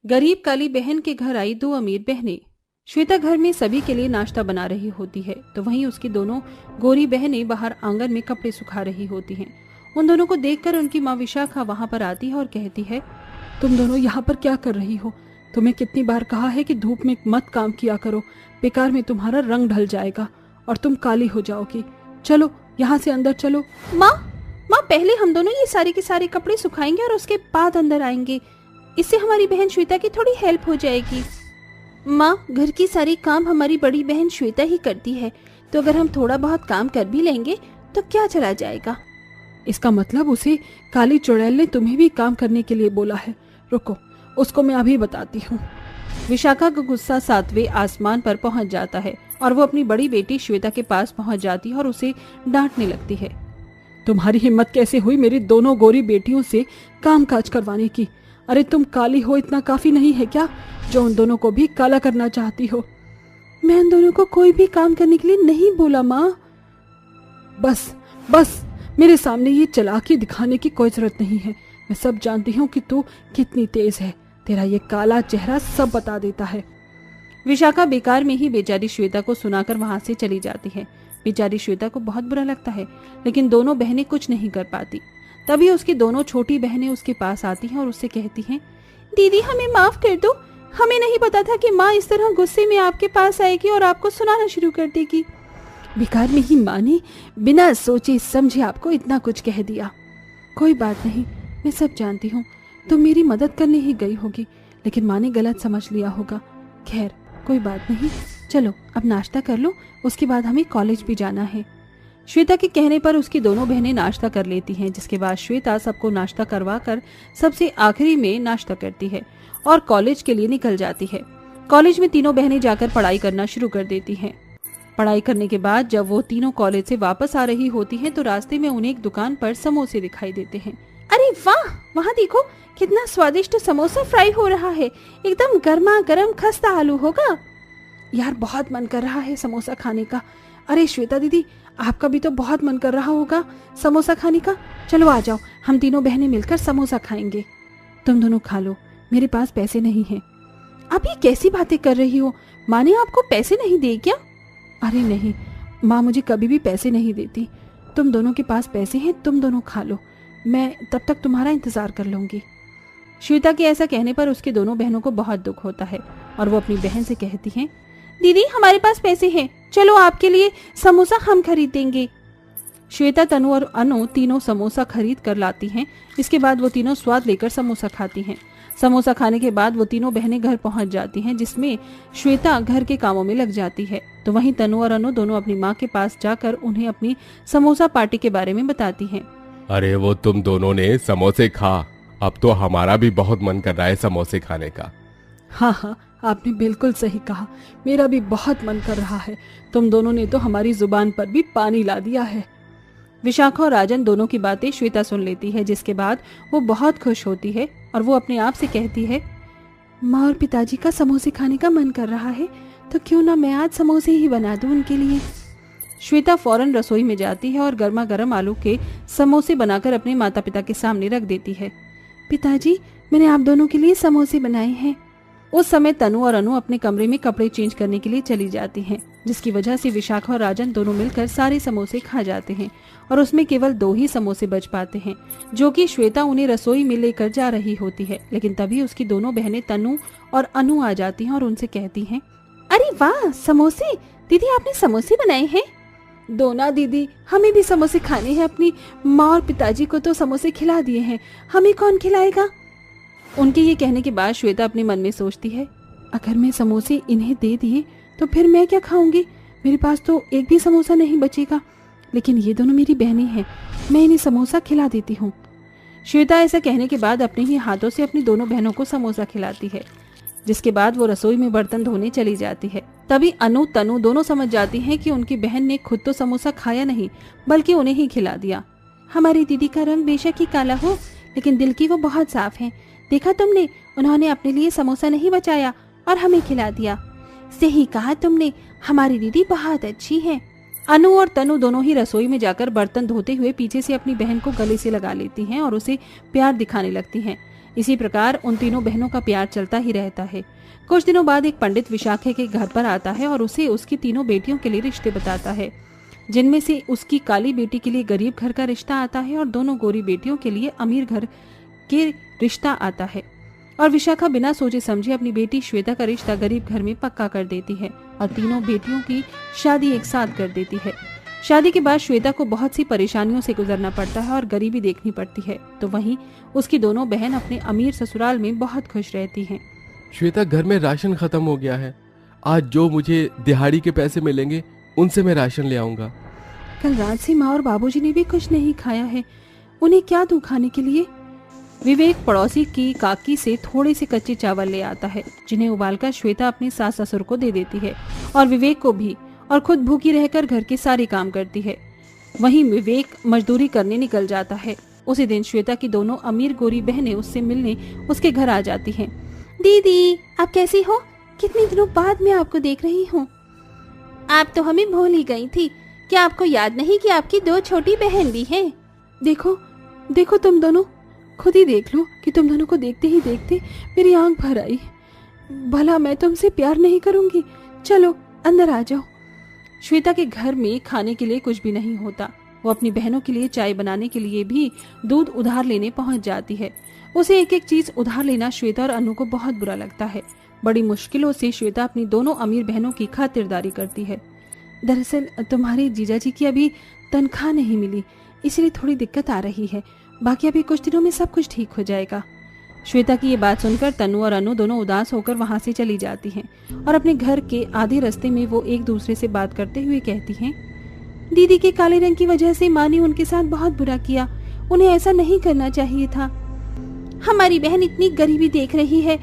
गरीब काली बहन के घर आई दो अमीर बहनें। श्वेता घर में सभी के लिए नाश्ता बना रही होती है तो वहीं उसकी दोनों गोरी बहनें बाहर आंगन में कपड़े सुखा रही होती हैं। उन दोनों को देखकर उनकी माँ विशाखा वहां पर आती है और कहती है, तुम दोनों यहाँ पर क्या कर रही हो? तुम्हें कितनी बार कहा है कि धूप में मत काम किया करो, बेकार में तुम्हारा रंग ढल जाएगा और तुम काली हो जाओगी। चलो यहाँ से अंदर चलो। माँ पहले हम दोनों ये सारे के सारे कपड़े सुखाएंगे और उसके बाद अंदर आएंगे, इससे हमारी बहन श्वेता की थोड़ी हेल्प हो जाएगी। माँ, घर की सारी काम हमारी बड़ी बहन श्वेता ही करती है, तो अगर हम थोड़ा बहुत काम कर भी लेंगे तो क्या चला जाएगा। इसका मतलब उसे काली चुड़ैल ने तुम्हें भी काम करने के लिए बोला है। रुको, उसको मैं अभी बताती हूँ। विशाखा का गुस्सा 7वें आसमान पर पहुंच जाता है और वो अपनी बड़ी बेटी श्वेता के पास पहुंच जाती है और उसे डांटने लगती है। तुम्हारी हिम्मत कैसे हुई मेरी दोनों गोरी बेटियों से काम काज करवाने की? अरे तुम काली हो इतना काफी नहीं है क्या, जो उन दोनों को भी काला करना चाहती हो? मैं उन दोनों को कोई भी काम करने के लिए नहीं बोला माँ। बस मेरे सामने ये चालाकी दिखाने की कोई जरूरत नहीं है। मैं सब जानती हूँ कि तू कितनी तेज है, तेरा ये काला चेहरा सब बता देता है। विशाखा बेकार में ही बेचारी श्वेता को सुनाकर वहां से चली जाती है। बेचारी श्वेता को बहुत बुरा लगता है, लेकिन दोनों बहनें कुछ नहीं कर पाती। तभी उसकी दोनों छोटी बहनें उसके पास आती हैं और उससे कहती हैं, दीदी हमें माफ कर दो, हमें नहीं पता था कि माँ इस तरह गुस्से में आपके पास आएगी और आपको सुनाना शुरू कर देगी। बेकार में ही माँ ने बिना सोचे समझे आपको इतना कुछ कह दिया। कोई बात नहीं, मैं सब जानती हूँ, तुम मेरी मदद करने ही गई होगी, लेकिन माँ ने गलत समझ लिया होगा। खैर कोई बात नहीं, चलो अब नाश्ता कर लो, उसके बाद हमें कॉलेज भी जाना है। श्वेता के कहने पर उसकी दोनों बहनें नाश्ता कर लेती हैं, जिसके बाद श्वेता सबको नाश्ता करवा कर सबसे आखिरी में नाश्ता करती है और कॉलेज के लिए निकल जाती है। कॉलेज में तीनों बहनें जाकर पढ़ाई करना शुरू कर देती हैं। पढ़ाई करने के बाद जब वो तीनों कॉलेज से वापस आ रही होती हैं तो रास्ते में उन्हें एक दुकान पर समोसे दिखाई देते हैं। अरे वाह, वहाँ देखो कितना स्वादिष्ट समोसा फ्राई हो रहा है, एकदम गर्मा गर्म खस्ता आलू होगा। यार बहुत मन कर रहा है समोसा खाने का। अरे श्वेता दीदी, आपका भी तो बहुत मन कर रहा होगा समोसा खाने का। चलो आ जाओ, हम तीनों बहनें मिलकर समोसा खाएंगे। तुम दोनों खा लो, मेरे पास पैसे नहीं हैं। आप ये कैसी बातें कर रही हो? माँ ने आपको पैसे नहीं दिए क्या? अरे नहीं, माँ मुझे कभी भी पैसे नहीं देती। तुम दोनों के पास पैसे हैं, तुम दोनों खा लो, मैं तब तक तुम्हारा इंतजार कर लूंगी। श्वेता के ऐसा कहने पर उसकी दोनों बहनों को बहुत दुख होता है और वो अपनी बहन से कहती हैं, दीदी हमारे पास पैसे हैं, चलो आपके लिए समोसा हम खरीद देंगे। श्वेता, तनु और अनु तीनों समोसा खरीद कर लाती हैं। इसके बाद वो तीनों स्वाद लेकर समोसा खाती हैं। समोसा खाने के बाद वो तीनों बहनें घर पहुंच जाती हैं, जिसमें श्वेता घर के कामों में लग जाती है। तो वहीं तनु और अनु दोनों अपनी माँ के पास जाकर उन्हें अपनी समोसा पार्टी के बारे में बताती हैं। अरे वो तुम दोनों ने समोसे खा, अब तो हमारा भी बहुत मन कर रहा है समोसे खाने का। हाँ, आपने बिल्कुल सही कहा, मेरा भी बहुत मन कर रहा है। तुम दोनों ने तो हमारी जुबान पर भी पानी ला दिया है। विशाखा और राजन दोनों की बातें श्वेता सुन लेती है, जिसके बाद वो बहुत खुश होती है और वो अपने आप से कहती है, माँ और पिताजी का समोसे खाने का मन कर रहा है, तो क्यों ना मैं आज समोसे ही बना दूं उनके लिए। श्वेता फौरन रसोई में जाती है और गर्मा गर्म आलू के समोसे बनाकर अपने माता पिता के सामने रख देती है। पिताजी, मैंने आप दोनों के लिए समोसे बनाए हैं। उस समय तनु और अनु अपने कमरे में कपड़े चेंज करने के लिए चली जाती हैं, जिसकी वजह से विशाखा और राजन दोनों मिलकर सारे समोसे खा जाते हैं और उसमें केवल 2 ही समोसे बच पाते हैं, जो कि श्वेता उन्हें रसोई में लेकर जा रही होती है। लेकिन तभी उसकी दोनों बहनें तनु और अनु आ जाती हैं और उनसे कहती हैं, अरे वाह समोसे, दीदी आपने समोसे बनाए हैं? दो ना दीदी, हमें भी समोसे खाने हैं। अपनी माँ और पिताजी को तो समोसे खिला दिए हैं, हमें कौन खिलाएगा? उनके ये कहने के बाद श्वेता अपने मन में सोचती है, अगर मैं समोसे इन्हें दे दिए तो फिर मैं क्या खाऊंगी? मेरे पास तो एक भी समोसा नहीं बचेगा। लेकिन ये दोनों मेरी बहनें हैं, मैं इन्हें समोसा खिला देती हूँ। श्वेता ऐसा कहने के बाद अपने ही हाथों से अपनी दोनों बहनों को समोसा खिलाती है, जिसके बाद वो रसोई में बर्तन धोने चली जाती है। तभी अनु तनु दोनों समझ जाती हैं कि उनकी बहन ने खुद तो समोसा खाया नहीं, बल्कि उन्हें ही खिला दिया। हमारी दीदी का रंग बेशक ही काला हो, लेकिन दिल की वो बहुत साफ है। देखा तुमने, उन्होंने अपने लिए समोसा नहीं बचाया और हमें खिला दिया। सही कहा तुमने, हमारी दीदी बहुत अच्छी है। अनु और तनु दोनों ही रसोई में जाकर बर्तन धोते हुए पीछे से अपनी बहन को गले से लगा लेती हैं और उसे प्यार दिखाने लगती हैं। इसी प्रकार उन तीनों बहनों का प्यार चलता ही रहता है। कुछ दिनों बाद एक पंडित विशाखा के घर पर आता है और उसे उसकी तीनों बेटियों के लिए रिश्ते बताता है, जिनमें से उसकी काली बेटी के लिए गरीब घर का रिश्ता आता है और दोनों गोरी बेटियों के लिए अमीर घर के रिश्ता आता है। और विशाखा बिना सोचे समझे अपनी बेटी श्वेता का रिश्ता गरीब घर में पक्का कर देती है और तीनों बेटियों की शादी एक साथ कर देती है। शादी के बाद श्वेता को बहुत सी परेशानियों से गुजरना पड़ता है और गरीबी देखनी पड़ती है, तो वहीं उसकी दोनों बहन अपने अमीर ससुराल में बहुत खुश रहती हैं। श्वेता, घर में राशन खत्म हो गया है। आज जो मुझे दिहाड़ी के पैसे मिलेंगे उनसे मैं राशन ले आऊंगा। कल रात से माँ और बाबूजी ने भी कुछ नहीं खाया है, उन्हें क्या दूं खाने के लिए? विवेक पड़ोसी की काकी से थोड़े से कच्चे चावल ले आता है, जिन्हें उबालकर श्वेता अपने सास ससुर को दे देती है और विवेक को भी, और खुद भूखी रहकर घर के सारे काम करती है। वहीं विवेक मजदूरी करने निकल जाता है। उसी दिन श्वेता की दोनों अमीर गोरी बहनें उससे मिलने उसके घर आ जाती हैं। दीदी, आप कैसी हो? कितने दिनों बाद मैं आपको देख रही हूँ। आप तो हमें भूल ही गई थी। क्या आपको याद नहीं कि आपकी दो छोटी बहन भी हैं? देखो देखो, तुम दोनों खुद ही देख लो कि तुम दोनों को देखते ही देखते मेरी आंख भर आई। भला मैं तुमसे प्यार नहीं करूंगी? चलो अंदर आ जाओ। श्वेता के घर में खाने के लिए कुछ भी नहीं होता। वो अपनी बहनों के लिए चाय बनाने के लिए भी दूध उधार लेने पहुंच जाती है। उसे एक एक चीज उधार लेना श्वेता और अनु को बहुत बुरा लगता है। बड़ी मुश्किलों से श्वेता अपनी दोनों अमीर बहनों की खातिरदारी करती है। दरअसल तुम्हारे जीजाजी की अभी तनख्वाह नहीं मिली, इसलिए थोड़ी दिक्कत आ रही है। बाकी अभी कुछ दिनों में सब कुछ ठीक हो जाएगा। श्वेता की ये बात सुनकर तनु और अनु दोनों उदास होकर वहां से चली जाती हैं और अपने घर के आधे रास्ते में वो एक दूसरे से बात करते हुए कहती हैं, दीदी के काले रंग की वजह से माँ ने उनके साथ बहुत बुरा किया। उन्हें ऐसा नहीं करना चाहिए था। हमारी बहन इतनी गरीबी देख रही है,